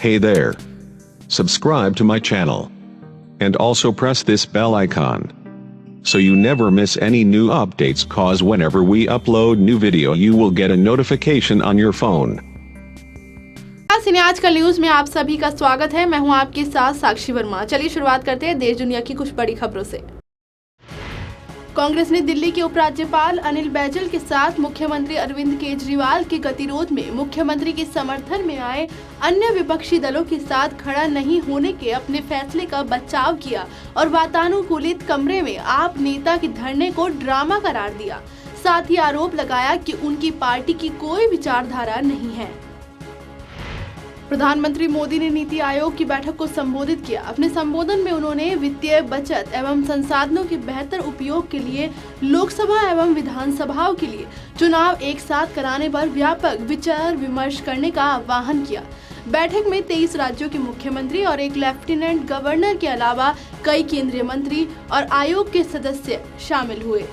Hey there. Subscribe to my channel. And also press this bell icon. So you never miss any new updates, cause whenever we upload new video you will get a notification on your phone. सिने आजकल news में आप सभी का स्वागत है। मैं हूं आपके साथ साक्षी वर्मा। चलिए शुरुआत करते हैं देश दुनिया की कुछ बड़ी खबरों से। कांग्रेस ने दिल्ली के उपराज्यपाल अनिल बैजल के साथ मुख्यमंत्री अरविंद केजरीवाल के गतिरोध में मुख्यमंत्री के समर्थन में आए अन्य विपक्षी दलों के साथ खड़ा नहीं होने के अपने फैसले का बचाव किया और वातानुकूलित कमरे में आप नेता के धरने को ड्रामा करार दिया। साथ ही आरोप लगाया कि उनकी पार्टी की कोई विचारधारा नहीं है। प्रधानमंत्री मोदी ने नीति आयोग की बैठक को संबोधित किया। अपने संबोधन में उन्होंने वित्तीय बचत एवं संसाधनों के बेहतर उपयोग के लिए लोकसभा एवं विधानसभाओं के लिए चुनाव एक साथ कराने पर व्यापक विचार विमर्श करने का आह्वान किया। बैठक में 23 राज्यों के मुख्यमंत्री और एक लेफ्टिनेंट गवर्नर के अलावा कई केंद्रीय मंत्री और आयोग के सदस्य शामिल हुए।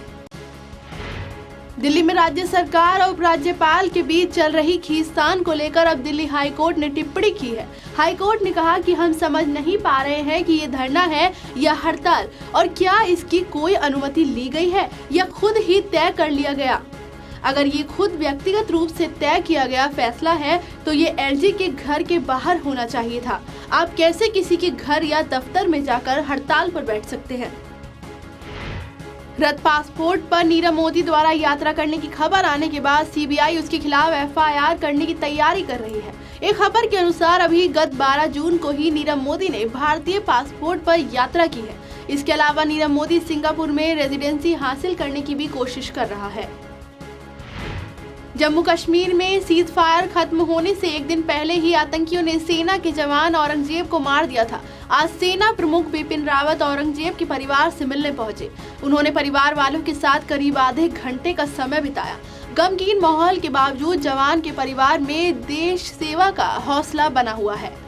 दिल्ली में राज्य सरकार और उपराज्यपाल के बीच चल रही खींचतान को लेकर अब दिल्ली हाई कोर्ट ने टिप्पणी की है। हाई कोर्ट ने कहा कि हम समझ नहीं पा रहे हैं कि ये धरना है या हड़ताल और क्या इसकी कोई अनुमति ली गई है या खुद ही तय कर लिया गया। अगर ये खुद व्यक्तिगत रूप से तय किया गया फैसला है तो ये एलजी के घर के बाहर होना चाहिए था। आप कैसे किसी के घर या दफ्तर में जाकर हड़ताल पर बैठ सकते हैं। रद्द पासपोर्ट पर नीरव मोदी द्वारा यात्रा करने की खबर आने के बाद सीबीआई उसके खिलाफ एफआईआर करने की तैयारी कर रही है। एक खबर के अनुसार अभी गत 12 जून को ही नीरव मोदी ने भारतीय पासपोर्ट पर यात्रा की है। इसके अलावा नीरव मोदी सिंगापुर में रेजिडेंसी हासिल करने की भी कोशिश कर रहा है। जम्मू कश्मीर में सीज फायर खत्म होने से एक दिन पहले ही आतंकियों ने सेना के जवान औरंगजेब को मार दिया था। आज सेना प्रमुख बिपिन रावत औरंगजेब के परिवार से मिलने पहुंचे। उन्होंने परिवार वालों के साथ करीब आधे घंटे का समय बिताया। गमगीन माहौल के बावजूद जवान के परिवार में देश सेवा का हौसला बना हुआ है।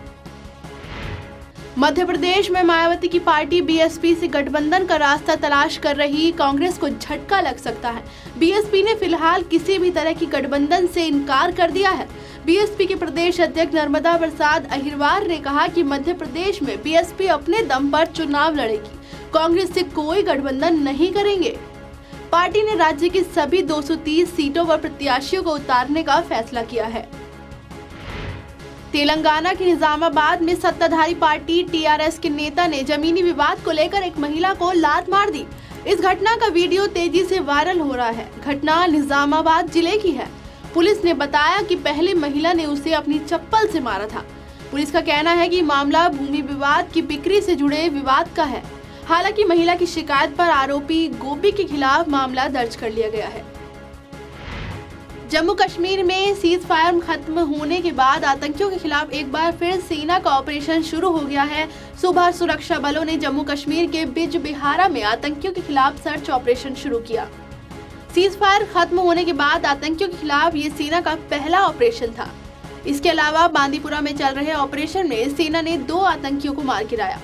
मध्य प्रदेश में मायावती की पार्टी बीएसपी से गठबंधन का रास्ता तलाश कर रही कांग्रेस को झटका लग सकता है। बीएसपी ने फिलहाल किसी भी तरह की गठबंधन से इनकार कर दिया है। बीएसपी के प्रदेश अध्यक्ष नर्मदा प्रसाद अहिरवार ने कहा कि मध्य प्रदेश में बीएसपी अपने दम पर चुनाव लड़ेगी, कांग्रेस से कोई गठबंधन नहीं करेंगे। पार्टी ने राज्य की सभी 230 सीटों पर प्रत्याशियों को उतारने का फैसला किया है। तेलंगाना के निजामाबाद में सत्ताधारी पार्टी टीआरएस के नेता ने जमीनी विवाद को लेकर एक महिला को लात मार दी। इस घटना का वीडियो तेजी से वायरल हो रहा है। घटना निजामाबाद जिले की है। पुलिस ने बताया कि पहले महिला ने उसे अपनी चप्पल से मारा था। पुलिस का कहना है कि मामला भूमि विवाद की बिक्री से जुड़े विवाद का है। हालांकि महिला की शिकायत पर आरोपी गोपी के खिलाफ मामला दर्ज कर लिया गया है। जम्मू कश्मीर में सीज फायर खत्म होने के बाद आतंकियों के खिलाफ एक बार फिर सेना का ऑपरेशन शुरू हो गया है। सुबह सुरक्षा बलों ने जम्मू कश्मीर के बिजबिहारा में आतंकियों के खिलाफ सर्च ऑपरेशन शुरू किया। सीज फायर खत्म होने के बाद आतंकियों के खिलाफ ये सेना का पहला ऑपरेशन था। इसके अलावा बांदीपुरा में चल रहे ऑपरेशन में सेना ने 2 आतंकियों को मार गिराया।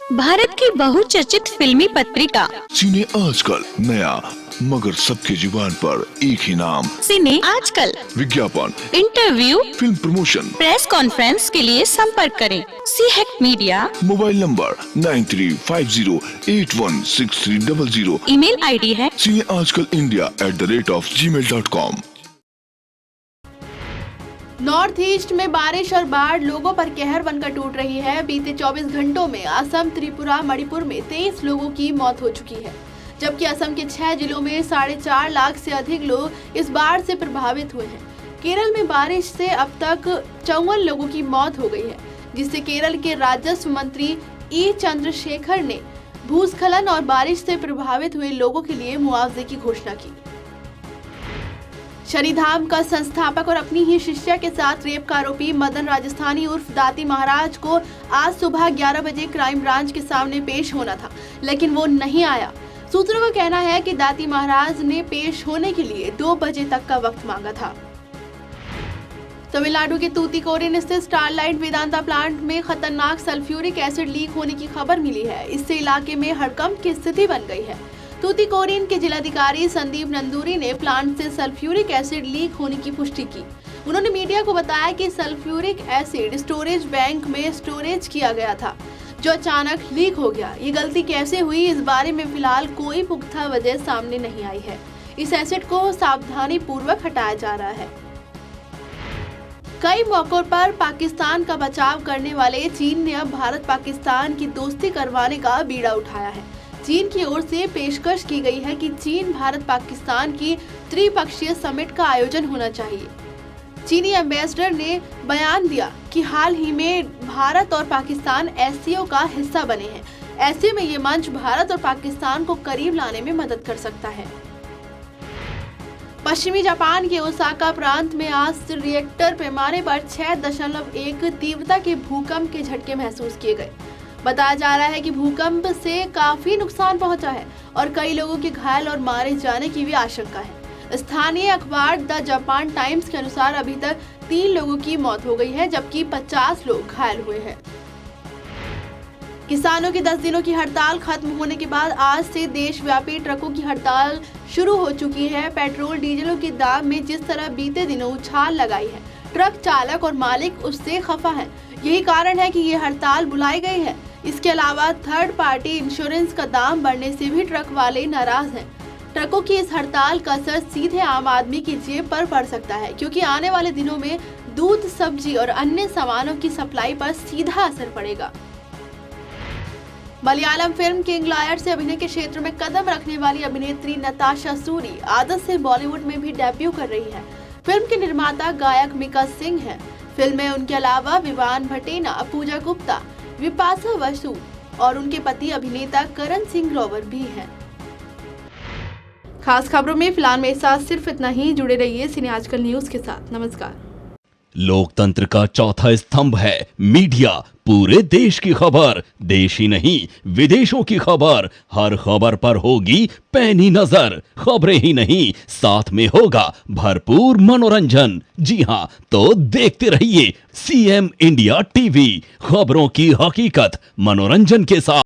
भारत की बहुचर्चित फिल्मी पत्रिका सिने आजकल नया मगर सबके जुबान पर एक ही नाम, सिने आजकल। विज्ञापन, interview, film promotion, press conference के लिए संपर्क करें। सीहेक्ट media. Mobile number 9350816300। Email ID है cineajkalindia@gmail.com। नॉर्थ ईस्ट में बारिश और बाढ़ लोगों पर कहर बनकर टूट रही है। बीते 24 घंटों में असम, त्रिपुरा, मणिपुर में 23 लोगों की मौत हो चुकी है, जबकि असम के 6 जिलों में 4.5 लाख से अधिक लोग इस बाढ़ से प्रभावित हुए हैं। केरल में बारिश से अब तक 54 लोगों की मौत हो गई है, जिससे केरल के राजस्व मंत्री ई चंद्रशेखर ने भूस्खलन और बारिश से प्रभावित हुए लोगों के लिए मुआवजे की घोषणा की। शनिधाम का संस्थापक और अपनी ही शिष्या के साथ रेप का आरोपी मदन राजस्थानी उर्फ दाती महाराज को आज सुबह 11 बजे क्राइम ब्रांच के सामने पेश होना था, लेकिन वो नहीं आया। सूत्रों का कहना है कि दाती महाराज ने पेश होने के लिए 2 बजे तक का वक्त मांगा था। तमिलनाडु के तूतीकोरिन स्थित स्टारलाइट वेदांता प्लांट में खतरनाक सल्फ्यूरिक एसिड लीक होने की खबर मिली है। इससे इलाके में हड़कंप की स्थिति बन गई है। तूतीकोरिन के जिलाधिकारी संदीप नंदूरी ने प्लांट से सल्फ्यूरिक एसिड लीक होने की पुष्टि की। उन्होंने मीडिया को बताया कि सल्फ्यूरिक एसिड स्टोरेज बैंक में स्टोरेज किया गया था, जो अचानक लीक हो गया। ये गलती कैसे हुई, इस बारे में फिलहाल कोई पुख्ता वजह सामने नहीं आई है। इस एसिड को सावधानी पूर्वक हटाया जा रहा है। कई मौकों पर पाकिस्तान का बचाव करने वाले चीन ने अब भारत पाकिस्तान की दोस्ती करवाने का बीड़ा उठाया है। चीन की ओर से पेशकश की गई है कि चीन भारत पाकिस्तान की त्रिपक्षीय समिट का आयोजन होना चाहिए। चीनी एम्बेसडर ने बयान दिया कि हाल ही में भारत और पाकिस्तान एससीओ का हिस्सा बने हैं। ऐसे में ये मंच भारत और पाकिस्तान को करीब लाने में मदद कर सकता है। पश्चिमी जापान के ओसाका प्रांत में आज रिएक्टर पैमाने पर 6.1 तीव्रता के भूकंप के झटके महसूस किए गए। बताया जा रहा है कि भूकंप से काफी नुकसान पहुंचा है और कई लोगों के घायल और मारे जाने की भी आशंका है। स्थानीय अखबार द जापान टाइम्स के अनुसार अभी तक 3 लोगों की मौत हो गई है, जबकि 50 लोग घायल हुए हैं। किसानों की 10 दिनों की हड़ताल खत्म होने के बाद आज से देशव्यापी ट्रकों की हड़ताल शुरू हो चुकी है। पेट्रोल डीजलों के दाम में जिस तरह बीते दिनों उछाल लगाई है, ट्रक चालक और मालिक उससे खफा है। यही कारण है कि ये हड़ताल बुलाई गई है। इसके अलावा थर्ड पार्टी इंश्योरेंस का दाम बढ़ने से भी ट्रक वाले नाराज हैं। ट्रकों की इस हड़ताल का असर सीधे आम आदमी की जेब पर पड़ सकता है, क्योंकि आने वाले दिनों में दूध, सब्जी और अन्य सामानों की सप्लाई पर सीधा असर पड़ेगा। मलयालम फिल्म किंग लायर से अभिनय के क्षेत्र में कदम रखने वाली अभिनेत्री नताशा सूरी आदत से बॉलीवुड में भी डेब्यू कर रही है। फिल्म के निर्माता गायक मिका सिंह हैं। फिल्म में उनके अलावा विवान भटेना, पूजा गुप्ता, विपाशा बसु और उनके पति अभिनेता करण सिंह ग्रोवर भी हैं। खास खबरों में फिलहाल मेरे साथ सिर्फ इतना ही। जुड़े रहिए सिने आजकल न्यूज के साथ। नमस्कार। लोकतंत्र का चौथा स्तंभ है मीडिया। पूरे देश की खबर, देश ही नहीं विदेशों की खबर, हर खबर पर होगी पैनी नजर। खबरें ही नहीं, साथ में होगा भरपूर मनोरंजन। जी हां, तो देखते रहिए CM इंडिया टीवी, खबरों की हकीकत मनोरंजन के साथ।